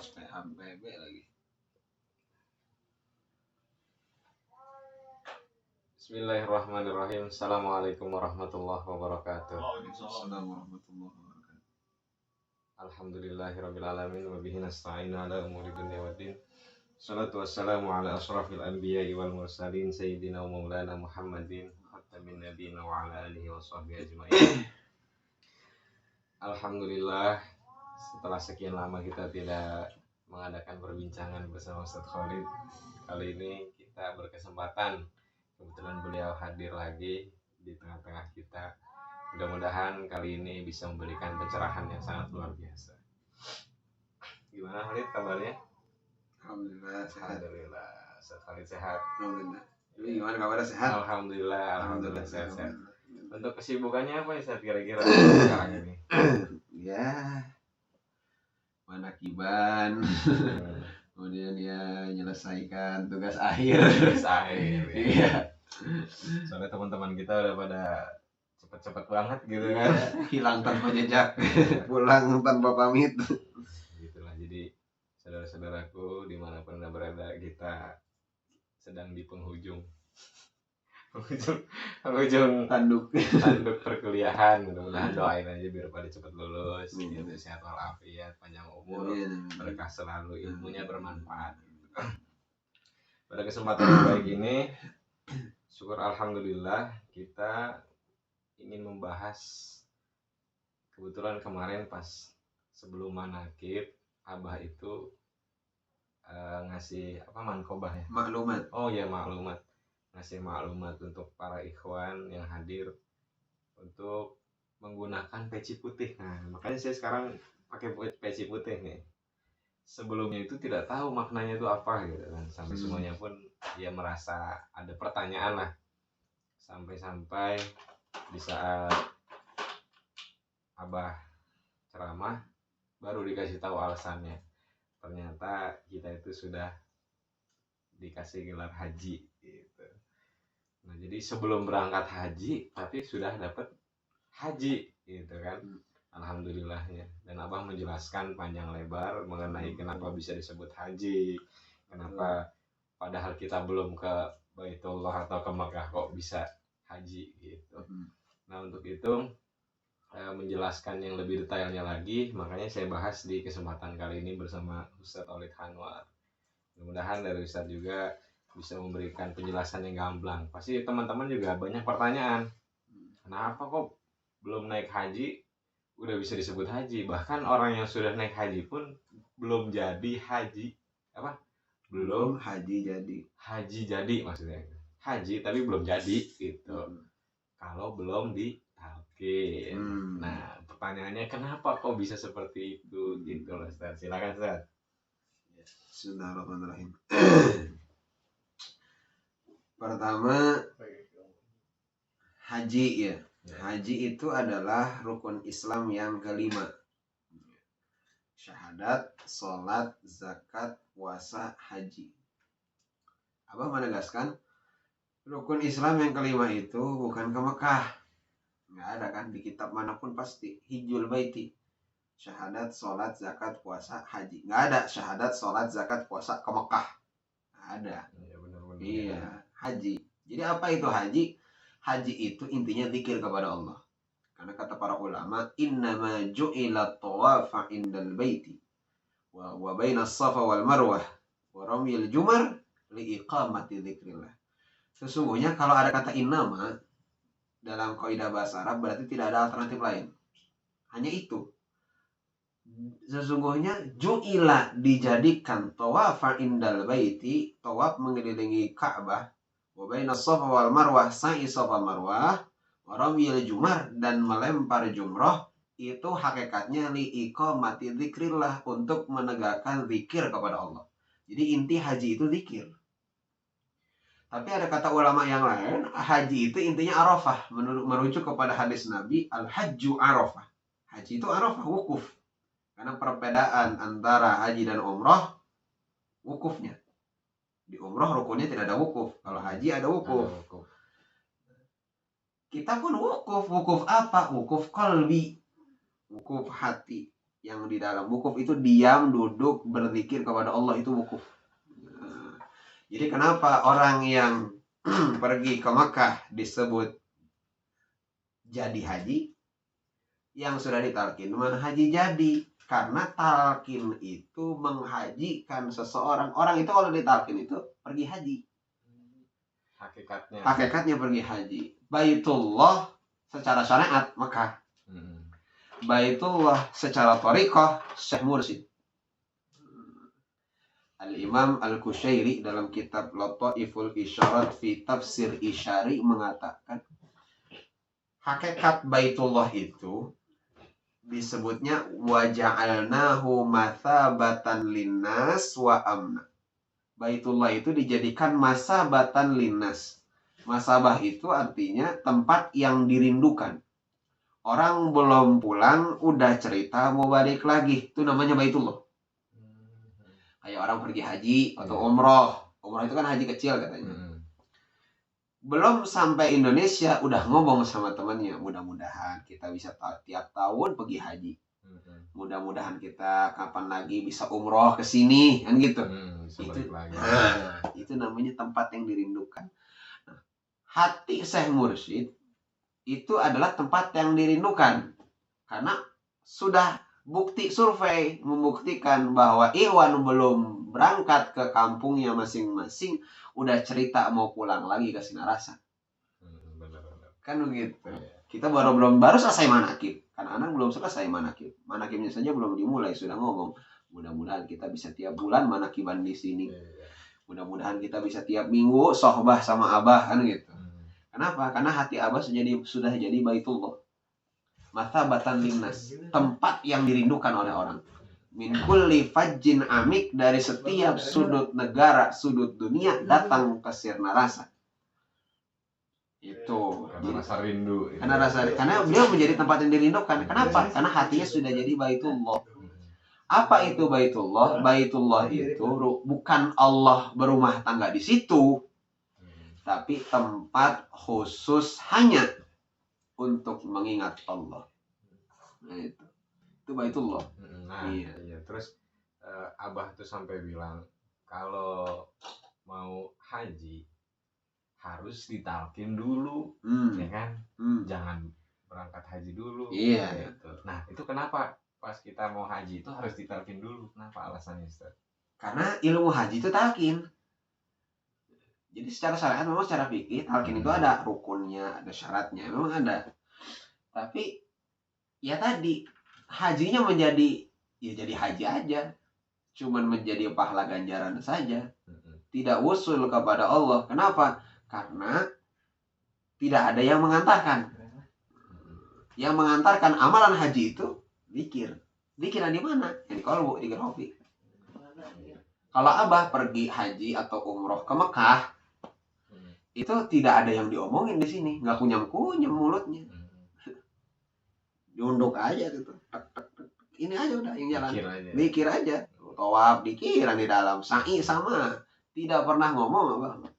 pakai HBB lagi. Bismillahirrahmanirrahim. Assalamualaikum warahmatullahi wabarakatuh. Waalaikumsalam warahmatullahi wabarakatuh. Alhamdulillahirabbil alamin wa bihi nasta'inu ala umuri dunya waddin. Shalatu wassalamu ala asyrafil anbiya'i wal mursalin sayyidina wa maulana Muhammadin khatamin nabiyina wa ala alihi wa sahbihi ajmain. Alhamdulillah, setelah sekian lama kita tidak mengadakan perbincangan bersama Ustaz Khalid, kali ini kita berkesempatan, kebetulan beliau hadir lagi di tengah-tengah kita. Mudah-mudahan kali ini bisa memberikan pencerahan yang sangat luar biasa. Gimana Khalid kabarnya? Alhamdulillah sehat. Alhamdulillah, Ustaz Khalid sehat. Alhamdulillah. Jadi gimana kabarnya, sehat? Alhamdulillah sehat-sehat. Untuk kesibukannya apa ya Ustaz kira-kira sekarang ini? Ya, manakiban. Kemudian ya menyelesaikan tugas akhir. Iya. Soalnya teman-teman kita udah pada cepet-cepet banget gitu kan. Hilang tanpa jejak, pulang tanpa pamit. Gitulah, jadi saudara-saudaraku dimanapun anda berada, kita sedang di penghujung Tanduk perkuliahan. Mudah-mudahan doain aja biar pada cepet lulus, gitu, sehat walafiat, panjang umur, berkah selalu, ilmunya bermanfaat. Pada kesempatan yang baik ini, syukur alhamdulillah kita ingin membahas, kebetulan kemarin pas sebelum manakib Abah itu ngasih apa mankobah ya? maklumat. Oh ya, maklumat. Ngasih maklumat untuk para ikhwan yang hadir untuk menggunakan peci putih. Nah, makanya saya sekarang pakai peci putih nih. Sebelumnya itu tidak tahu maknanya itu apa gitu kan. Sampai semuanya pun dia merasa ada pertanyaan lah. Sampai-sampai di saat Abah ceramah baru dikasih tahu alasannya. Ternyata kita itu sudah dikasih gelar haji gitu. Nah, jadi sebelum berangkat haji tapi sudah dapat haji gitu kan. Alhamdulillahnya. Dan Abah menjelaskan panjang lebar mengenai kenapa bisa disebut haji, kenapa padahal kita belum ke Baitullah atau ke Mekah kok bisa haji gitu. Nah, untuk itu menjelaskan yang lebih detailnya lagi, makanya saya bahas di kesempatan kali ini bersama Ustadz Olid Hanwar. Mudah-mudahan dari Ustadz juga bisa memberikan penjelasan yang gamblang. Pasti teman-teman juga banyak pertanyaan. Kenapa kok belum naik haji udah bisa disebut haji? Bahkan orang yang sudah naik haji pun belum jadi haji. Apa? Belum haji jadi. Haji jadi maksudnya. Haji tapi belum jadi gitu. Kalau belum ditalqin. Nah, pertanyaannya kenapa kok bisa seperti itu? Gitu loh, Ustaz. Silakan, Ustaz. Bismillahirrahmanirrahim. Pertama, haji ya. Haji itu adalah rukun Islam yang kelima. Syahadat, sholat, zakat, puasa, haji. Abah menegaskan, rukun Islam yang kelima itu bukan ke Mekah. Nggak ada kan di kitab manapun pasti. Hijjul baiti. Syahadat, sholat, zakat, puasa, haji. Nggak ada syahadat, sholat, zakat, puasa ke Mekah. Nggak ada. Iya, haji. Jadi apa itu haji? Haji itu intinya zikir kepada Allah. Karena kata para ulama, innama ju'ila tawafa indal baiti wa baina safa wal marwah wa ramyil jumar li iqamati dzikrillah. Sesungguhnya kalau ada kata innama dalam kaidah bahasa Arab berarti tidak ada alternatif lain. Hanya itu. Sesungguhnya ju'ila dijadikan tawafa indal baiti, tawaf mengelilingi Ka'bah, wa baina safa wal marwah, sa'i safa marwah, wa ramyil jumar, dan melempar jumrah, itu hakikatnya li iqamati dzikrillah, untuk menegakkan zikir kepada Allah. Jadi inti haji itu zikir. Tapi ada kata ulama yang lain, haji itu intinya Arafah, merujuk kepada hadis Nabi, al-hajju Arafah. Haji itu Arafah, wukuf. Karena perbedaan antara haji dan umrah, wukufnya. Di umrah rukunnya tidak ada wukuf. Kalau haji ada wukuf. Kita pun wukuf. Wukuf apa? Wukuf qalbi. Wukuf hati. Yang di dalam wukuf itu diam, duduk, berzikir kepada Allah, itu wukuf. Jadi kenapa orang yang pergi ke Mekah disebut jadi haji, yang sudah ditalkin mah haji jadi? Karena talkin itu menghajikan seseorang. Orang itu kalau ditalkin itu pergi haji. Hakikatnya pergi haji. Baitullah secara syariat Mekah. Baitullah secara thariqah Syekh Mursyid. Al-Imam Al-Kusyairi dalam kitab Lataiful Isyarat fi Tafsir Isyari mengatakan hakikat Baitullah itu disebutnya waja'alnahu mathabatan linnas wa amna. Baitullah itu dijadikan masabatan linnas. Masabah itu artinya tempat yang dirindukan. Orang belum pulang, udah cerita mau balik lagi. Itu namanya Baitullah. Kayak orang pergi haji atau umroh. Umroh itu kan haji kecil katanya. Belum sampai Indonesia, udah ngomong sama temannya. Mudah-mudahan kita bisa tiap tahun pergi haji. Mudah-mudahan kita kapan lagi bisa umroh ke sini. Kan gitu. Itu namanya tempat yang dirindukan. Nah, hati Syekh Mursyid itu adalah tempat yang dirindukan karena sudah bukti survei membuktikan bahwa Iwan belum berangkat ke kampungnya masing-masing udah cerita mau pulang lagi ke Sinarasa. Kan begitu. Kita baru selesai manakib, kan anak belum selesai manakib, manakibnya saja belum dimulai sudah ngomong mudah-mudahan kita bisa tiap bulan manakiban di sini, mudah-mudahan kita bisa tiap minggu sohbah sama abah, kan gitu. Kenapa? Karena hati abah sudah jadi Baitullah. Mathabatan linnas, tempat yang dirindukan oleh orang. Min kulli fajjin amik, dari setiap sudut negara, sudut dunia datang ke Sinarasa. Itu karena rasa rindu. Karena beliau menjadi tempat yang dirindukan. Kenapa? Karena hatinya sudah jadi Baitullah. Apa itu Baitullah? Baitullah itu bukan Allah berumah tangga di situ, tapi tempat khusus hanya untuk mengingat Allah. Nah, itu Baitullah. Nah, iya. Terus Abah tuh sampai bilang kalau mau haji harus ditalkin dulu, ya kan? Jangan berangkat haji dulu. Iya. Gitu. Nah, itu kenapa pas kita mau haji itu harus ditalkin dulu? Kenapa alasannya, Ustaz? Karena ilmu haji itu talkin. Jadi secara syariat memang secara fikih talkin itu ada rukunnya, ada syaratnya, memang ada. Tapi ya tadi hajinya menjadi ya jadi haji aja, cuman menjadi pahala ganjaran saja, tidak usul kepada Allah. Kenapa? Karena tidak ada yang mengantarkan. Yang mengantarkan amalan haji itu zikir. Zikiran di mana? Yang di kolbu, di Gerofi. Kalau Abah pergi haji atau umroh ke Mekah, itu tidak ada yang diomongin di sini, nggak kunyam-kunyam mulutnya, diunduk aja gitu, ini aja udah yang jalan, mikir aja, tawaf dikiran di dalam, sa'i sama, tidak pernah ngomong apa,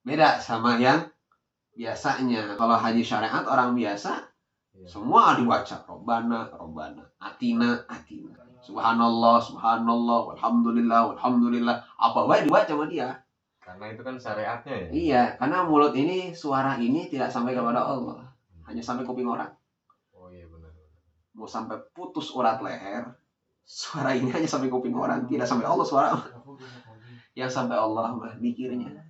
beda sama yang biasanya. Kalau haji syariat orang biasa, semua dibaca, Robbana, Atina, Subhanallah, Alhamdulillah, apa baik dibaca sama dia. Karena itu kan syariatnya ya. Iya, karena mulut ini, suara ini tidak sampai kepada Allah, hanya sampai kuping orang. Oh iya benar. Mau sampai putus urat leher, suara ini hanya sampai kuping orang, tidak sampai Allah suara. Yang sampai Allah mah mikirnya.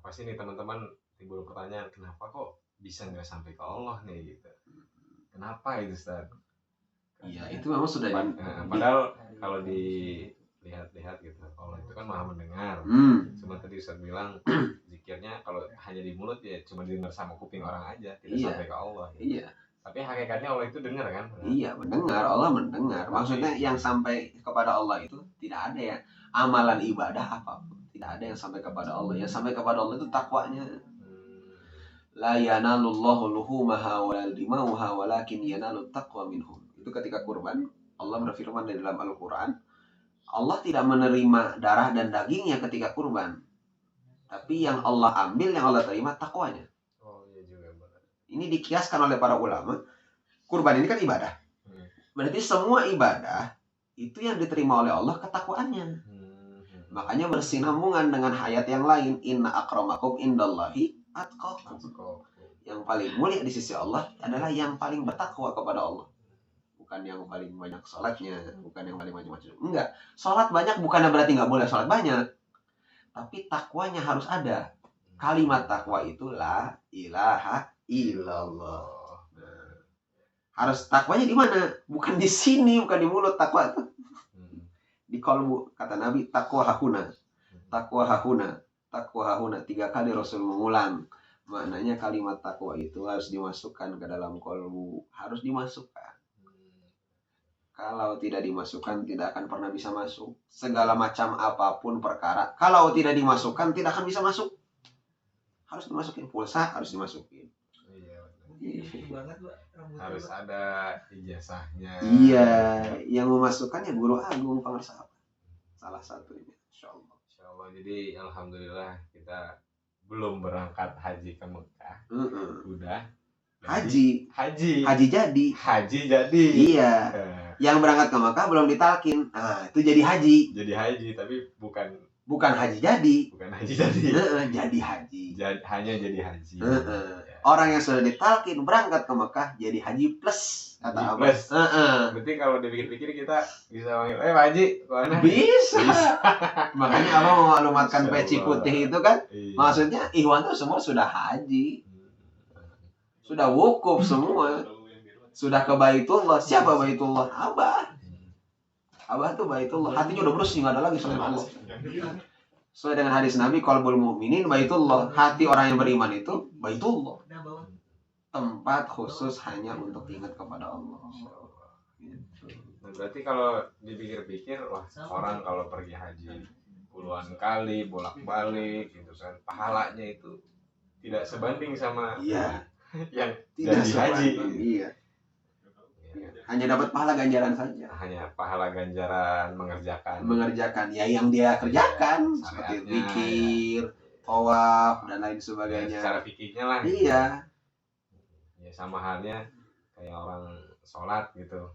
Apa sih nih teman-teman timbul pertanyaan, kenapa kok bisa nggak sampai ke Allah nih gitu? Kenapa itu, Ustaz? Iya, itu memang sudah padahal kalau dilihat-lihat gitu, Allah itu kan maha mendengar. Cuma tadi Ustaz bilang zikirnya kalau hanya di mulut ya cuma didengar sama kuping orang aja, tidak sampai ke Allah. Gitu. Iya. Tapi hakikatnya Allah itu dengar kan? Iya, mendengar, Allah mendengar. Maksudnya yang sampai kepada Allah itu tidak ada ya amalan ibadah apapun, tidak ada yang sampai kepada Allah. Yang sampai kepada Allah itu takwanya. La yanalullahu luhumaha wal dimauha walakin yanalut taqwa minhum. Itu ketika kurban, Allah berfirman di dalam Al-Qur'an, Allah tidak menerima darah dan dagingnya ketika kurban. Tapi yang Allah ambil, yang Allah terima takwanya. Oh iya juga benar. Ini dikiaskan oleh para ulama. Kurban ini kan ibadah. Berarti semua ibadah itu yang diterima oleh Allah ketakwaannya. Makanya bersinambungan dengan ayat yang lain, inna akramakum indallahi atqakum. Yang paling mulia di sisi Allah adalah yang paling bertakwa kepada Allah. Bukan yang paling banyak sholatnya, bukan yang paling macam-macam. Enggak, sholat banyak bukannya berarti nggak boleh sholat banyak, tapi takwanya harus ada. Kalimat takwa itu la ilaha illallah. Harus takwanya di mana? Bukan di sini, bukan di mulut. Takwa itu di kalbu, kata Nabi, takwa hahuna, takwa hahuna, takwa hahuna. 3 kali Rasul mengulang. Maknanya kalimat takwa itu harus dimasukkan ke dalam kalbu, harus dimasukkan. Kalau tidak dimasukkan, tidak akan pernah bisa masuk. Segala macam apapun perkara, kalau tidak dimasukkan, tidak akan bisa masuk. Harus dimasukin. Pulsa harus dimasukin. Harus ada ijazahnya. Iya, yang memasukkannya Guru Agung Pangarsahabat. Salah satunya, insyaallah. Insyaallah. Jadi alhamdulillah kita belum berangkat haji ke Mekah. Udah. Haji jadi. Haji jadi. Iya. Yang berangkat ke Mekah belum ditalkin. Nah, itu jadi haji. Jadi haji, tapi bukan haji jadi. Bukan haji jadi. Jadi haji. Hanya jadi haji. Orang yang sudah ditalkin berangkat ke Mekah jadi haji plus, kata Abah. Berarti kalau dipikir-pikir kita bisa panggil, Pak Haji, kemana? Bisa. Makanya Abah memaklumatkan peci putih itu kan. Iya. Maksudnya Ikhwan tuh semua sudah haji. Sudah wukuf semua. Sudah ke Baitullah. Siapa Baitullah? Abah. Abah tuh Baitullah. Hatinya udah bersih, nggak ada lagi selain Allah. Sesuai dengan hadis Nabi, qalbul mu'minin Baitullah. Hati orang yang beriman itu Baitullah. Tempat khusus hanya untuk ingat kepada Allah. Nah, berarti kalau dipikir-pikir, wah, orang kalau pergi haji puluhan kali, bolak-balik gitu kan, pahalanya itu tidak sebanding sama yang tidak jadi haji. Iya. Hanya dapat pahala ganjaran saja. Hanya pahala ganjaran mengerjakan ya yang dia kerjakan, seperti zikir, tawaf dan lain sebagainya. Secara fikihnya lah. Iya. Ya sama halnya kayak orang sholat gitu.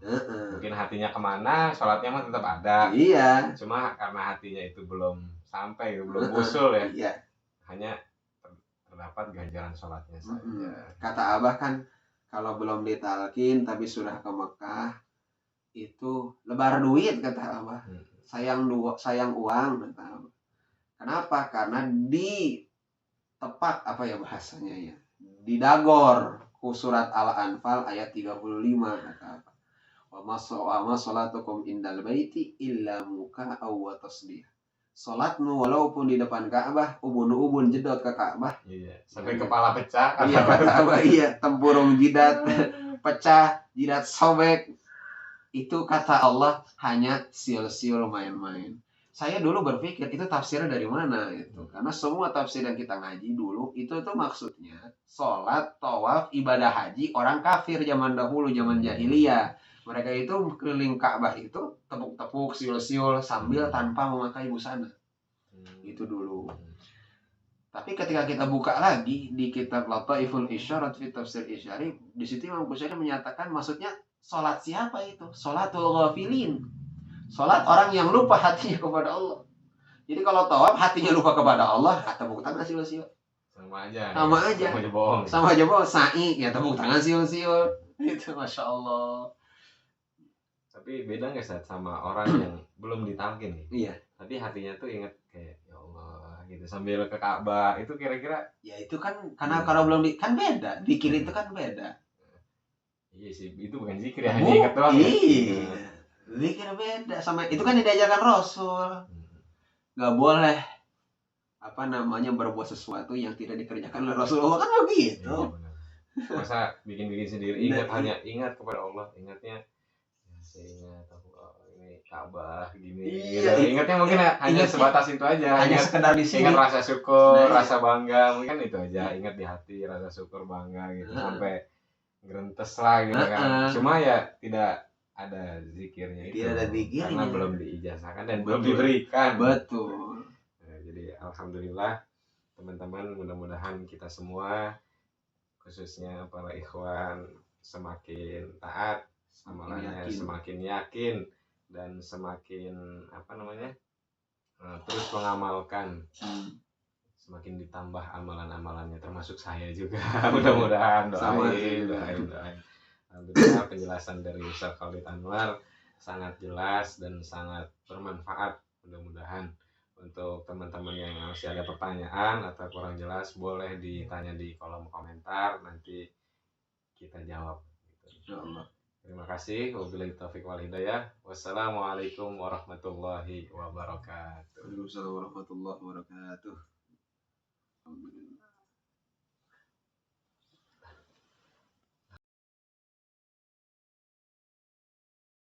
Mungkin hatinya kemana, sholatnya mah tetap ada. Iya. Cuma karena hatinya itu belum sampai, belum usul ya. Iya. Hanya terdapat ganjaran sholatnya saja. Kata Abah kan, kalau belum ditalkin tapi sudah ke Mekah, itu lebar duit, kata Abah. Sayang uang, kata Abah. Kenapa? Karena di tepak apa ya bahasanya ya, didagor ku surat Al-Anfal ayat 35, kata Abah. Wa ma sholatukum indal baiti illa muka'aw wa tasbih. Salatmu walaupun di depan Ka'bah, ubun-ubun jedot ke Ka'bah. Iya, sampai kepala pecah. Iya, kata Abah, iya, tempurung jidat pecah, jidat sobek. Itu kata Allah hanya siul-siul main-main. Saya dulu berpikir itu tafsirnya dari mana itu. Karena semua tafsir yang kita ngaji dulu itu tuh maksudnya sholat, tawaf, ibadah haji orang kafir zaman dahulu, zaman jahiliyah. Mereka itu keliling Ka'bah itu tepuk-tepuk, siul-siul sambil tanpa memakai busana. Itu dulu. Tapi ketika kita buka lagi di kitab Lataiful Isyarat fi Tafsir Isyari, di situ Imam Ghazali menyatakan maksudnya sholat siapa itu? Sholatul ghafilin. Sholat orang yang lupa hatinya kepada Allah. Jadi kalau tawaf hatinya lupa kepada Allah, tepuk tangan siul-siul. Sama aja. Sama aja bohong. Sa'i ya tepuk tangan siul-siul. Itu Masya Allah. Tapi beda nggak Ustaz sama orang yang belum ditalkin nih? Iya. Tapi hatinya tuh ingat kayak ya Allah gitu sambil ke Ka'bah, itu kira-kira ya itu kan karena kalau belum kan beda, zikir itu kan beda. Iya sih, itu bukan zikir ya, hanya ingat doang. Iya. Zikir beda sama itu kan diajarkan Rasul. Gak boleh berbuat sesuatu yang tidak dikerjakan oleh Rasulullah, kan begitu. Iya, masa bikin-bikin sendiri, hanya ingat kepada Allah, ingatnya saya ingat ini Ka'bah gini. Iya, gitu. Ingatnya mungkin hanya sebatas itu aja. Hanya sekedar di sini. Ingat rasa syukur, rasa bangga, mungkin itu aja. Ingat di hati rasa syukur, bangga gitu sampai gerentes lah gitu kan. Cuma ya tidak ada zikirnya itu. Tidak ada zikirnya. Karena belum diijazahkan dan belum diberikan. Betul. Nah, jadi alhamdulillah teman-teman, mudah-mudahan kita semua khususnya para ikhwan semakin taat amalannya yakin. semakin yakin dan semakin terus mengamalkan, semakin ditambah amalan-amalannya, termasuk saya juga. Mudah-mudahan, doain. Alhamdulillah penjelasan dari Ustaz Khalid Anwar sangat jelas dan sangat bermanfaat. Mudah-mudahan untuk teman-teman yang masih ada pertanyaan atau kurang jelas boleh ditanya di kolom komentar, nanti kita jawab. Insyaallah. Terima kasih. Wabillahi taufiq wal hidayah. Wassalamualaikum warahmatullahi wabarakatuh. Waalaikumsalam warahmatullahi wabarakatuh. Alhamdulillah.